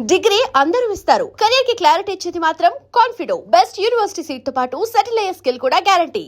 Degree అందరూ ఇస్తారు, career కి క్లారిటీ ఇచ్చేది మాత్రం కాన్ఫిడో. బెస్ట్ యూనివర్సిటీ సీట్ తో పాటు సెటిల్ అయ్యే స్కిల్ కూడా గ్యారంటీ.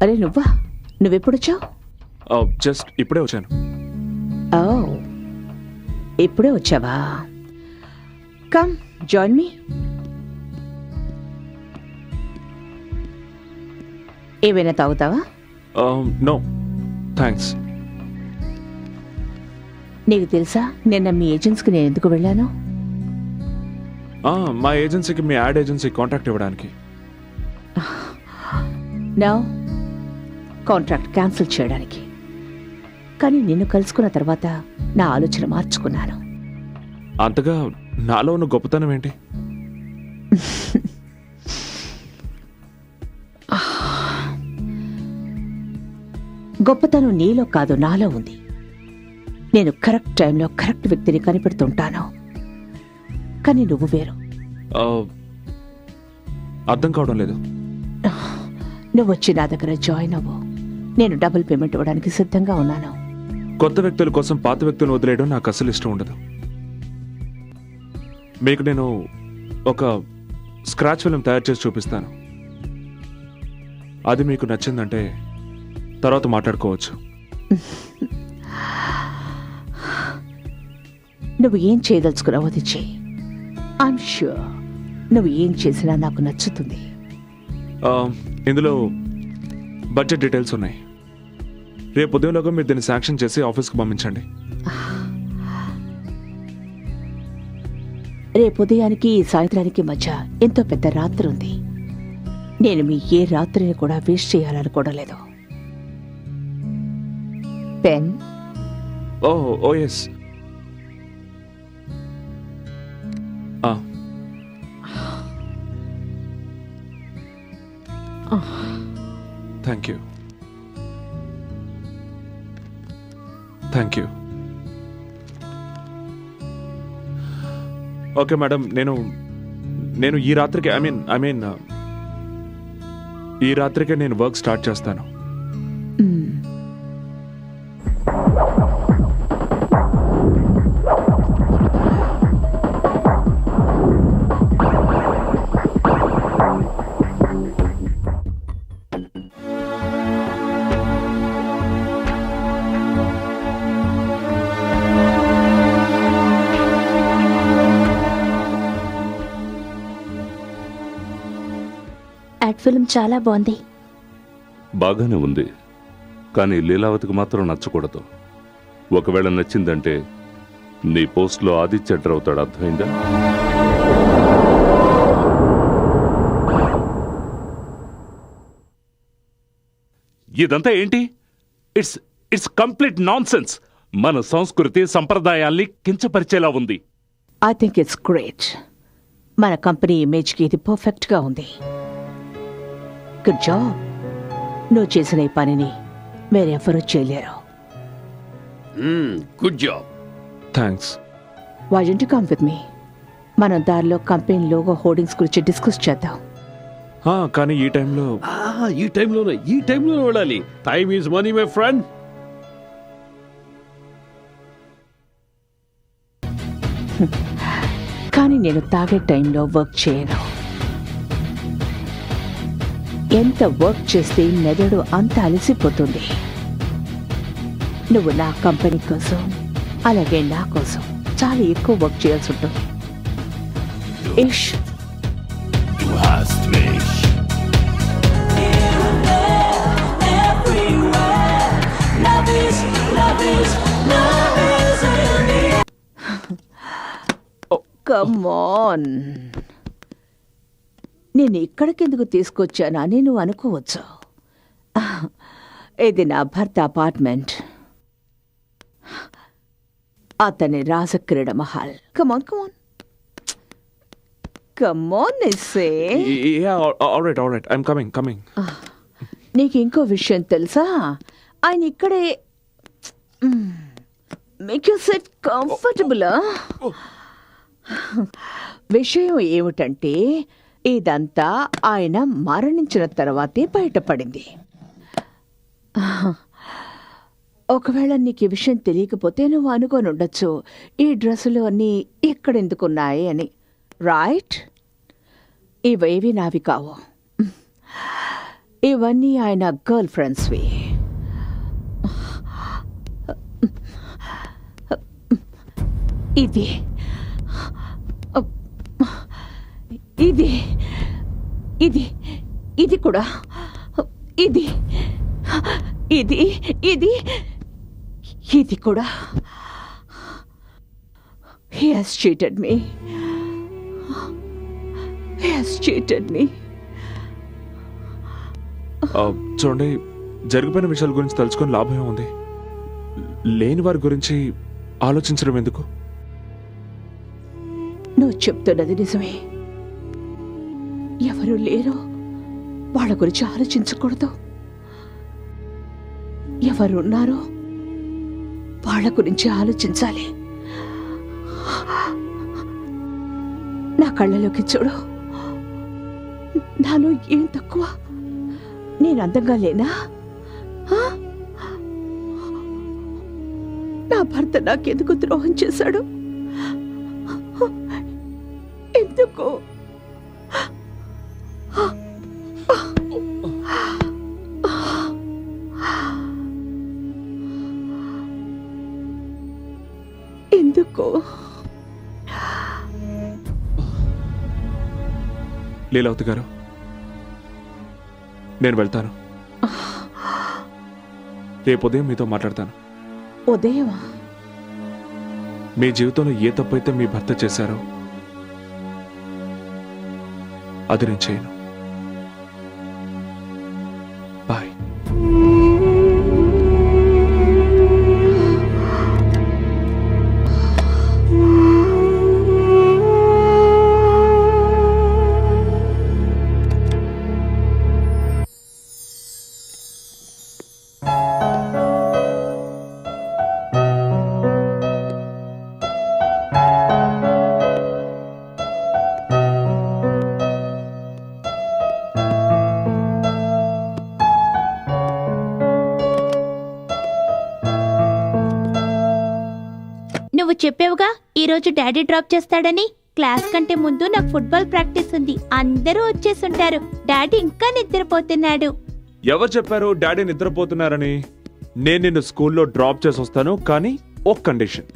అరే నువ్వా? నువ్వెప్పుడొచ్చావు? జస్ట్ ఇప్పుడే వచ్చాను. ఓ, ఇప్పుడే వచ్చావా? Come join me. ఏమైనా తాగుతావా? No thanks. నీకు తెలుసా నిన్న మీ ఏజెన్సీకి నేను ఎందుకు వెళ్ళాను? మా ఏజెన్సీకి మీ యాడ్ ఏజెన్సీ కాంటాక్ట్ ఇవ్వడానికి. నా కాంట్రాక్ట్ క్యాన్సిల్ చేయడానికి. కానీ నిన్ను కలుసుకున్న తర్వాత నా ఆలోచన మార్చుకున్నాను. అంతగా నాలో ఉన్న గొప్పతనం ఏంటి? గొప్పతనం నీలో కాదు, నాలో ఉంది. నేను కరెక్ట్ టైంలో కరెక్ట్ వ్యక్తిని కనిపెడుతుంటాను. కానీ నువ్వు వేరు. అర్థం కావడం లేదు. నువ్వు వచ్చి నా దగ్గర జాయిన్ అవ్వు. నేను డబుల్ పేమెంట్ ఇవ్వడానికి సిద్ధంగా ఉన్నాను. కొత్త వ్యక్తుల కోసం పాత వ్యక్తులను వదిలేయడం నాకు అసలు ఇష్టం ఉండదు. మీకు నేను ఒక స్క్రాచ్ ఫిల్మ్ తయారు చేసి చూపిస్తాను. అది మీకు నచ్చిందంటే తర్వాత మాట్లాడుకోవచ్చు. నువ్వు ఏం చేయదలుచుకున్నావో అది చెయ్యి. ఐఎమ్ ష్యూర్ నువ్వు ఏం చేసినా నాకు నచ్చుతుంది. ఇందులో బడ్జెట్ డీటెయిల్స్ ఉన్నాయి. రేపు ఉదయంలోగా మీరు దీన్ని శాంక్షన్ చేసి ఆఫీస్కి పంపించండి. రేపు ఉదయానికి సాయంత్రానికి మధ్య ఎంతో పెద్ద రాత్రి ఉంది. నేను మీ ఏ రాత్రిని కూడా వేస్ట్ చేయాలనుకోవడం లేదు. Pen? Oh yes. Thank you. Thank you. Okay madam, నేను ఈ రాత్రికి ఐ మీన్ ఈ రాత్రికే నేను వర్క్ స్టార్ట్ చేస్తాను. యాడ్ ఫిల్మ్ చాలా బాగుంది. బాగానే ఉంది, కానీ లీలావతికి మాత్రం నచ్చకూడదు. ఒకవేళ నచ్చిందంటే నీ పోస్ట్లో ఆదిత్య ఎంటర్ అవుతాడు, అర్థమైందా? ఇదంతా ఏంటి? It's it's complete nonsense. మన సంస్కృతి సంప్రదాయాల్ని కించపరిచేలా ఉంది. I think it's great. మన కంపెనీ ఇమేజ్కి ఇది పర్ఫెక్ట్గా ఉంది. Good job. నువ్వు చేసిన ఈ పనిని వేరెవ్వరూ చేయలేరు. Good job. Thanks. Why don't you come with me? మనం దారిలో కంపెనీ లోగో హోర్డింగ్స్ గురించి డిస్కస్ చేద్దాం. కానీ ఈ టైంలో ఈ టైంలోనే వెళ్ళాలి. Time is money my friend. కానీ నేను తాగే టైంలో వర్క్ చేయను. ఎంత వర్క్ చేస్తే మెదడు అంత అలసిపోతుంది. నువ్వు నా కంపెనీ కోసం అలాగే నా కోసం చాలా ఎక్కువ వర్క్ చేయాల్సి ఉంటుంది. ఇష్ కమ్ ఆన్. నేను ఇక్కడికెందుకు తీసుకొచ్చానని నువ్వు అనుకోవచ్చు. ఇది నా భర్త అపార్ట్మెంట్. అతని రాజక్రీడ మహల్. కమాన్ come on come on essay. Alright I'm coming. నీకు ఇంకో విషయం తెలుసా? ఆయన ఇక్కడే మేక్ యూ సెట్ కంఫర్టబుల్. విషయం ఏమిటంటే ఇదంతా ఆయన మరణించిన తర్వాతే బయటపడింది. ఒకవేళ నీకు ఈ విషయం తెలియకపోతే నువ్వు అనుకొని ఉండొచ్చు, ఈ డ్రెస్సులు అన్నీ ఇక్కడెందుకున్నాయి అని. రైట్? ఇవేవి నావి కావు. ఇవన్నీ ఆయన గర్ల్ ఫ్రెండ్స్వి. ఇది ఇది ఇది ఇది కూడా ఇది ఇది ఇది ఇది కూడా. He has cheated me. He has cheated me. చూడండి, జరిగిపోయిన విషయాల గురించి తలుచుకొని లాభం ఏముంది? లేని వారి గురించి ఆలోచించడం ఎందుకు? నువ్వు చెప్తున్నది నిజమే. ఎవరు లేరో వాళ్ళ గురించి ఆలోచించకూడదు. ఎవరున్నారో వాళ్ళ గురించి ఆలోచించాలి. నా కళ్ళలోకి చూడు. నాలో ఏం తక్కువ? నేను అందంగా లేనా? నా భర్త నాకెందుకు ద్రోహం చేశాడు? ఎందుకు? ఎందుకు? లీలావతి గారు, నేను వెళ్తాను. రేపు ఉదయం మీతో మాట్లాడతాను. ఉదయమా? మీ జీవితంలో ఏ తప్పైతే మీ భర్త చేశారో అది నేను చేయను. బాయ్. నువ్వు చెప్పావుగా ఈరోజు డాడీ డ్రాప్ చేస్తాడని. క్లాస్ కంటే ముందు నాకు ఫుట్బాల్ ప్రాక్టీస్ ఉంది. అందరూ వచ్చేసుంటారు. డాడీ ఇంకా నిద్రపోతున్నాడు. ఎవరు చెప్పారు డాడీ నిద్రపోతున్నారని? నేను నిన్ను స్కూల్లో డ్రాప్ చేసి వస్తాను, కానీ ఒక కండిషన్.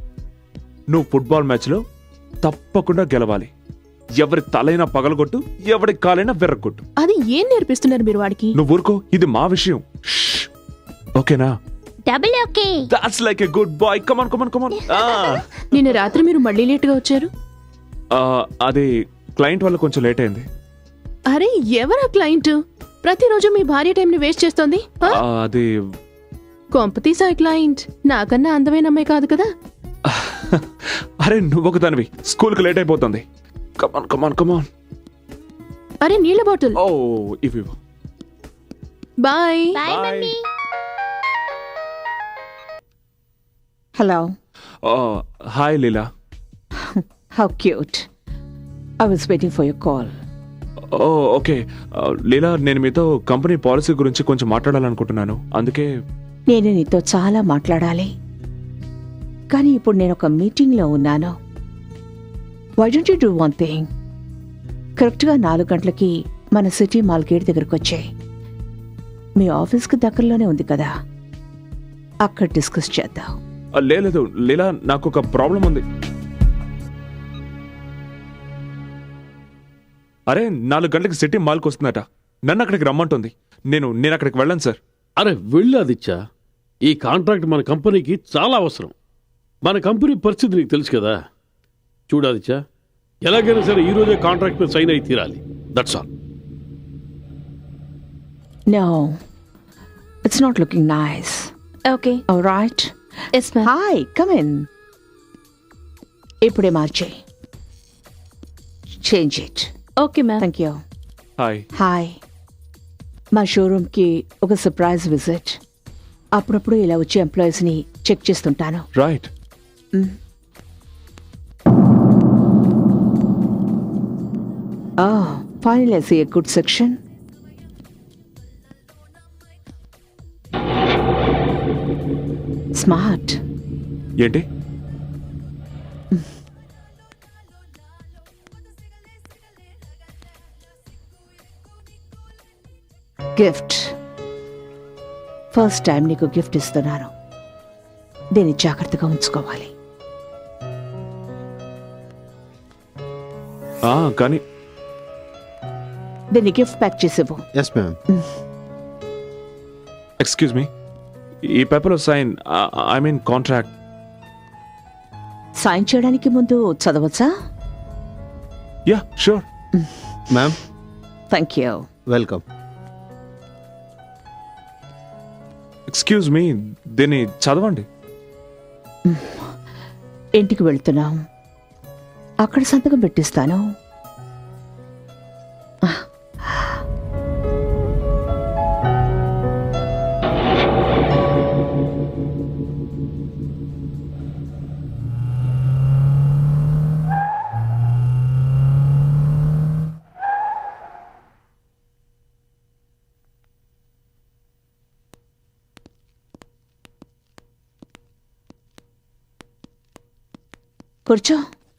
నువ్వు ఫుట్బాల్ మ్యాచ్లో తప్పకుండా గెలవాలి. ఎవరి తలైనా పగలగొట్టు, ఎవరి కాలైనా విర్రగొట్టు. అది ఏం నేర్పిస్తున్నారు మీరు వాడికి? నువ్వు ఊరుకో, ఇది మా విషయం. షష్. ఓకేనా? Double okay. That's like a good boy. Come on come on come on. నిన్న రాత్రి మీరు మళ్ళీ లేట్గా వచ్చారు. అది క్లయింట్ వల్ల కొంచెం లేట్ అయింది. అరే ఎవరా క్లయింట్? ప్రతిరోజు మీ భార్య టైంని వేస్ట్ చేస్తోంది. అది కొంపతీసా క్లయింట్ నాకన్నా అందమైన అమ్మాయి కాదు కదా. అరే నువ్వు ఒక దానివి, స్కూల్కి లేట్ అయిపోతుంది. కమాన్ కమాన్ కమాన్. అరే నీళ్ళ బాటిల్. ఓ ఇవి. Bye. Bye mummy. Hello. Hi Leela. How cute. I was waiting for your call. Oh okay. Leela, నేను మీతో కంపెనీ పాలసీ గురించి కొంచెం మాట్లాడాలనుకుంటున్నాను. అందుకే నేను నీతో చాలా మాట్లాడాలి, కానీ ఇప్పుడు నేను ఒక మీటింగ్లో ఉన్నాను. Why don't you do one thing? కరెక్ట్గా 4 గంటలకి మన సిటీ మాల్ గేట్ దగ్గరకు వచ్చాయి. మీ ఆఫీస్కి దగ్గరలోనే ఉంది కదా, అక్కడ డిస్కస్ చేద్దాం. లేదు లీలా, నాకు ఒక ప్రాబ్లం ఉంది. అరే 4 గంటలకి సిటీ మాల్కి వస్తుందట, నన్ను అక్కడికి రమ్మంటుంది. నేను అక్కడికి వెళ్ళను సార్. అరే వెళ్ళు ఆదిత్య, ఈ కాంట్రాక్ట్ మన కంపెనీకి చాలా అవసరం. మన కంపెనీ పరిస్థితి నీకు తెలుసు కదా. చూడు ఆదిత్య, ఎలాగైనా సరే ఈ రోజే కాంట్రాక్ట్ మీద సైన్ అయి తీరాలి. That's all. No, it's not looking nice. Okay. All right. Yes ma'am. Hi, come in. ఇప్పుడే మార్చేయి. Change it. Okay ma'am. Thank you. Hi. Hi. మా షోరూమ్కి ఒక సర్ప్రైజ్ విజిట్. అప్పుడప్పుడు ఇలా వచ్చే ఎంప్లాయీస్ని చెక్ చేస్తుంటాను. Right. Finally I see a good section. Smart. ఏంటి? గిఫ్ట్. ఫస్ట్ టైం నీకు గిఫ్ట్ ఇస్తున్నాను, దీన్ని జాగ్రత్తగా ఉంచుకోవాలి. కానీ దీన్ని గిఫ్ట్ ప్యాక్ చేసేవు. Yes ma'am. ఎక్స్క్యూజ్ మీ, ఈ పేపర్లో sign, I mean contract. Sign చేయడానికి ముందు చదవచ్చా? Yeah sure. Ma'am thank you. Welcome. Excuse me, దీన్ని చదవండి. ఇంటికి వెళ్తున్నాం, అక్కడ సంతకం పెట్టిస్తాను. కూర్చో.